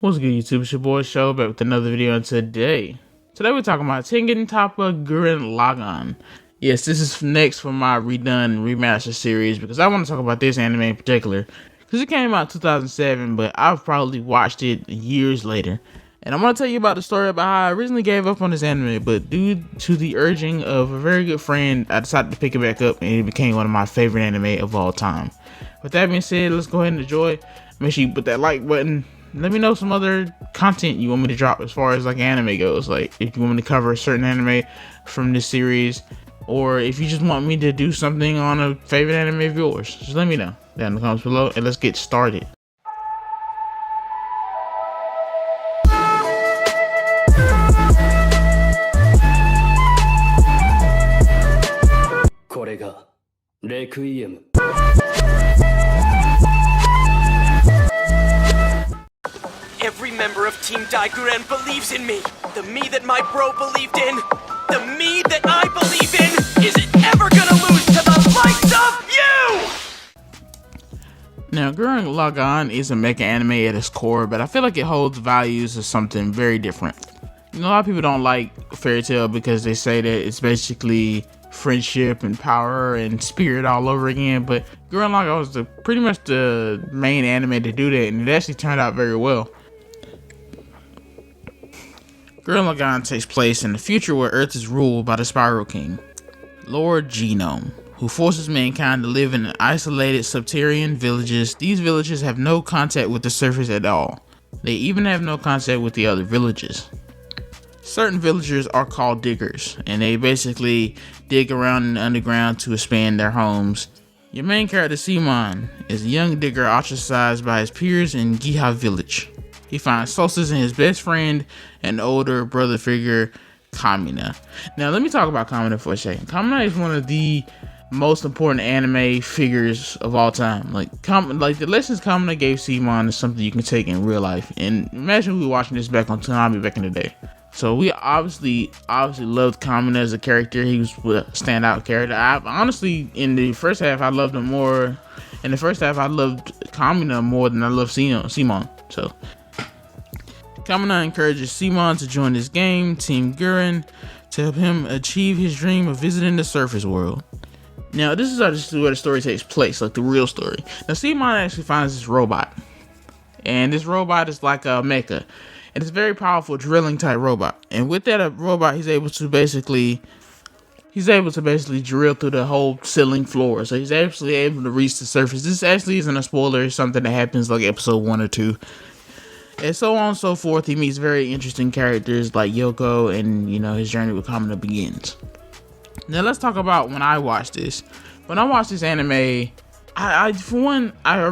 What's good, YouTube? It's your boy Show back with another video, and today we're talking about Tengen Toppa Gurren Lagann. Yes, this is next for my Redone and Remastered series because I want to talk about this anime in particular because it came out in 2007, but I've probably watched it years later. And I'm going to tell you about the story about how I originally gave up on this anime, but due to the urging of a very good friend, I decided to pick it back up and it became one of my favorite anime of all time. With that being said, let's go ahead and enjoy. Make sure you put that like button. Let me know some other content you want me to drop as far as like anime goes. Like if you want me to cover a certain anime from this series, or if you just want me to do something on a favorite anime of yours, just let me know down in the comments below and let's get started. Every member of Team Daiguren believes in me. The me that my bro believed in. The me that I believe in isn't ever gonna lose to the likes of you! Now, Gurren Lagann is a mecha anime at its core, but I feel like it holds values of something very different. You know, a lot of people don't like fairy tale because they say that it's basically friendship and power and spirit all over again, but Gurren Lagann was pretty much the main anime to do that, and it actually turned out very well. Gurren Lagann takes place in the future where Earth is ruled by the Spiral King, Lordgenome, who forces mankind to live in isolated subterranean villages. These villages have no contact with the surface at all. They even have no contact with the other villages. Certain villagers are called diggers, and they basically dig around in the underground to expand their homes. Your main character, Simon, is a young digger ostracized by his peers in Giha village. He finds solace in his best friend and older brother figure, Kamina. Now, let me talk about Kamina for a second. Kamina is one of the most important anime figures of all time. Like the lessons Kamina gave Simon is something you can take in real life. And imagine we were watching this back on Konami back in the day. So we obviously loved Kamina as a character. He was a standout character. I honestly, in the first half, I loved him more. In the first half, I loved Kamina more than I loved Simon. So Kamina encourages Simon to join his game, Team Gurren, to help him achieve his dream of visiting the surface world. Now, this is where the story takes place, like the real story. Now, Simon actually finds this robot, and this robot is like a mecha, and it's a very powerful drilling type robot. And with that robot, he's able to basically drill through the whole ceiling floor. So he's actually able to reach the surface. This actually isn't a spoiler. It's something that happens like episode 1 or 2. And so on and so forth. He meets very interesting characters like Yoko, and you know, his journey with Kamina begins. Now let's talk about when I watched this. When I watched this anime, I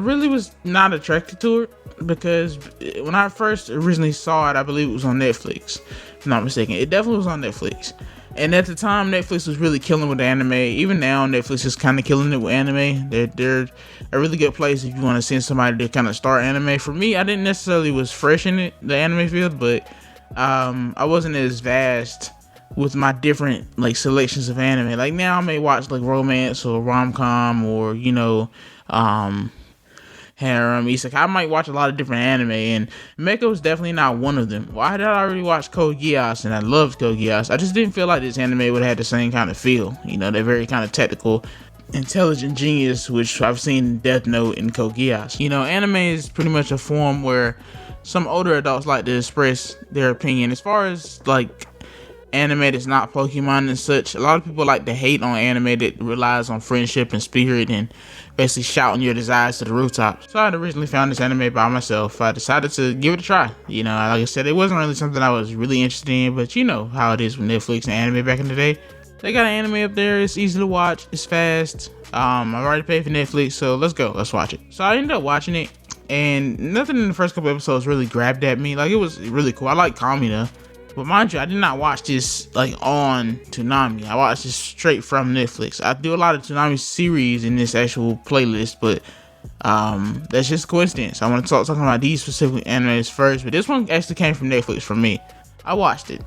really was not attracted to it because when I first originally saw it, I believe it was on Netflix. If I'm not mistaken, it definitely was on Netflix. And at the time, Netflix was really killing with the anime. Even now, Netflix is kind of killing it with anime. They're a really good place if you want to send somebody to kind of start anime. For me, I didn't necessarily was fresh in the anime field, but I wasn't as vast with my different like selections of anime. Like now, I may watch like romance or rom-com or harem, isekai. I might watch a lot of different anime, and Mecha was definitely not one of them. Why did I already watch Code Geass, and I loved Code Geass? I just didn't feel like this anime would have had the same kind of feel. You know, they're very kind of technical, intelligent genius, which I've seen in Death Note and Code Geass. You know, anime is pretty much a form where some older adults like to express their opinion. As far as like anime that's not Pokemon and such, a lot of people like to hate on anime that relies on friendship and spirit and basically shouting your desires to the rooftops. So I had originally found this anime by myself. I decided to give it a try. You know, like I said, it wasn't really something I was really interested in, but you know how it is with Netflix and anime back in the day. They got an anime up there. It's easy to watch. It's fast. I've already paid for Netflix, so let's go. Let's watch it. So I ended up watching it, and nothing in the first couple episodes really grabbed at me. Like, it was really cool. I like Kamina. But mind you, I did not watch this like on Toonami. I watched this straight from Netflix. I do a lot of Toonami series in this actual playlist, but that's just coincidence. I want to talking about these specific animes first, but this one actually came from Netflix for me. I watched it,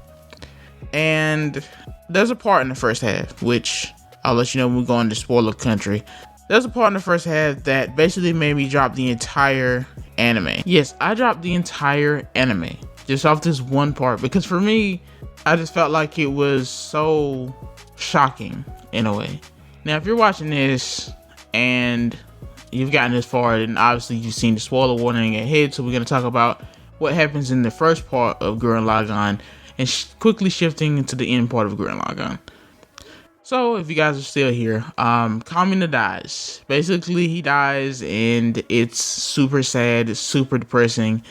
and there's a part in the first half, which I'll let you know when we go into spoiler country. There's a part in the first half that basically made me drop the entire anime. Yes, I dropped the entire anime just off this one part because for me, I just felt like it was so shocking in a way. Now, if you're watching this and you've gotten this far, then obviously you've seen the spoiler warning ahead, so we're going to talk about what happens in the first part of Gurren Lagann and quickly shifting into the end part of Gurren Lagann. So, if you guys are still here, Kamina dies. Basically, he dies, and it's super sad. It's super depressing.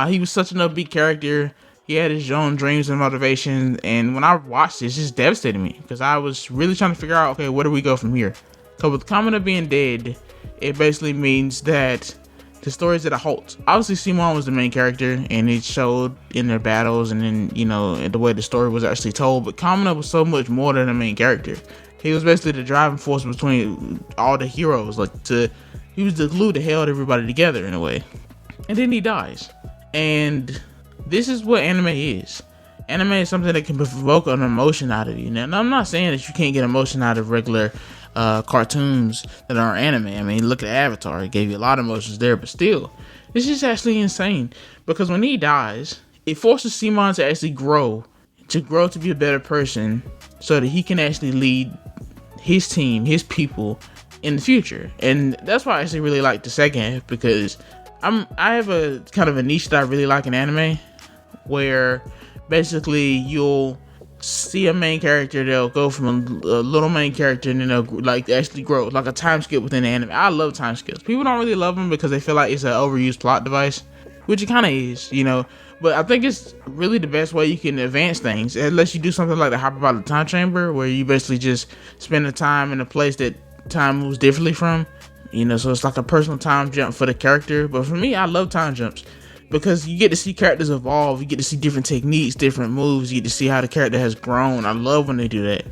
He was such an upbeat character. He had his own dreams and motivations, and when I watched this, it just devastated me because I was really trying to figure out, okay, where do we go from here? So, with Kamina being dead, it basically means that the story's at a halt. Obviously, Simon was the main character, and it showed in their battles, and then, you know, the way the story was actually told. But Kamina was so much more than a main character. He was basically the driving force between all the heroes. He was the glue that held everybody together in a way. And then he dies. And this is what anime is. Anime is something that can provoke an emotion out of you. Now, I'm not saying that you can't get emotion out of regular cartoons that are anime. I mean, look at Avatar. It gave you a lot of emotions there, but still, it's just actually insane because when he dies, it forces Simon to actually grow to be a better person so that he can actually lead his team, his people in the future. And that's why I actually really like the second half because I have a kind of a niche that I really like in anime where basically you'll see a main character, they'll go from a little main character and then they'll like actually grow, like a time skip within the anime. I love time skips. People don't really love them because they feel like it's an overused plot device, which it kind of is, you know, but I think it's really the best way you can advance things, unless you do something like the hyperbolic time chamber where you basically just spend the time in a place that time moves differently from, you know, so it's like a personal time jump for the character. But for me, I love time jumps because you get to see characters evolve, you get to see different techniques, different moves, you get to see how the character has grown. I love when they do that.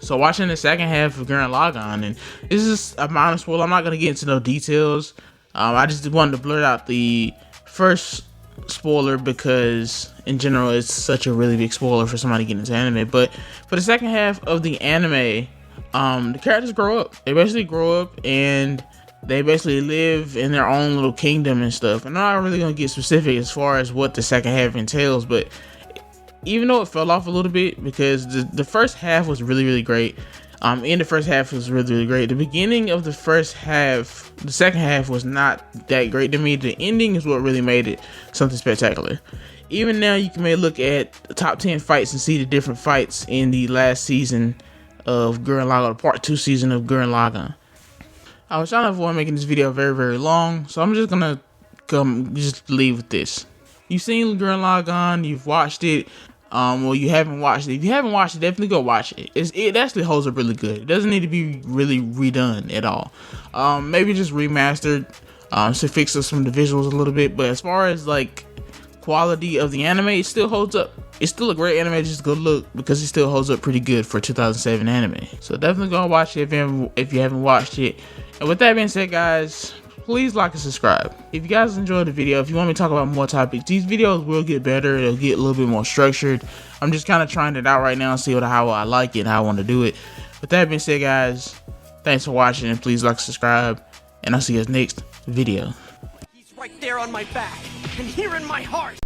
So watching the second half of Gurren Lagann, and this is a minor spoiler, I'm not going to get into no details. I just wanted to blurt out the first spoiler because in general it's such a really big spoiler for somebody getting into anime. But for the second half of the anime, the characters grow up. They basically grow up and they basically live in their own little kingdom and stuff. And I'm not really going to get specific as far as what the second half entails, but even though it fell off a little bit because the first half was really, really great. In the first half was really, really great. The beginning of the first half, the second half was not that great to me. The ending is what really made it something spectacular. Even now, you can maybe look at the top 10 fights and see the different fights in the last season of Gurren Lagann, the part 2 season of Gurren Lagann. I was trying to avoid making this video very, very long, so I'm just gonna just leave with this. You've seen Gurren Lagann, you've watched it. Well, you haven't watched it. If you haven't watched it, definitely go watch it. It actually holds up really good. It doesn't need to be really redone at all. Maybe just remastered to fix up some of the visuals a little bit. But as far as like quality of the anime, it still holds up. It's still a great anime. Just go look because it still holds up pretty good for 2007 anime. So definitely go watch it if you haven't watched it. And with that being said, guys, please like and subscribe. If you guys enjoyed the video, if you want me to talk about more topics, these videos will get better. It'll get a little bit more structured. I'm just kind of trying it out right now and see how I like it and how I want to do it. With that being said, guys, thanks for watching and please like and subscribe. And I'll see you guys next video. He's right there on my back and here in my heart.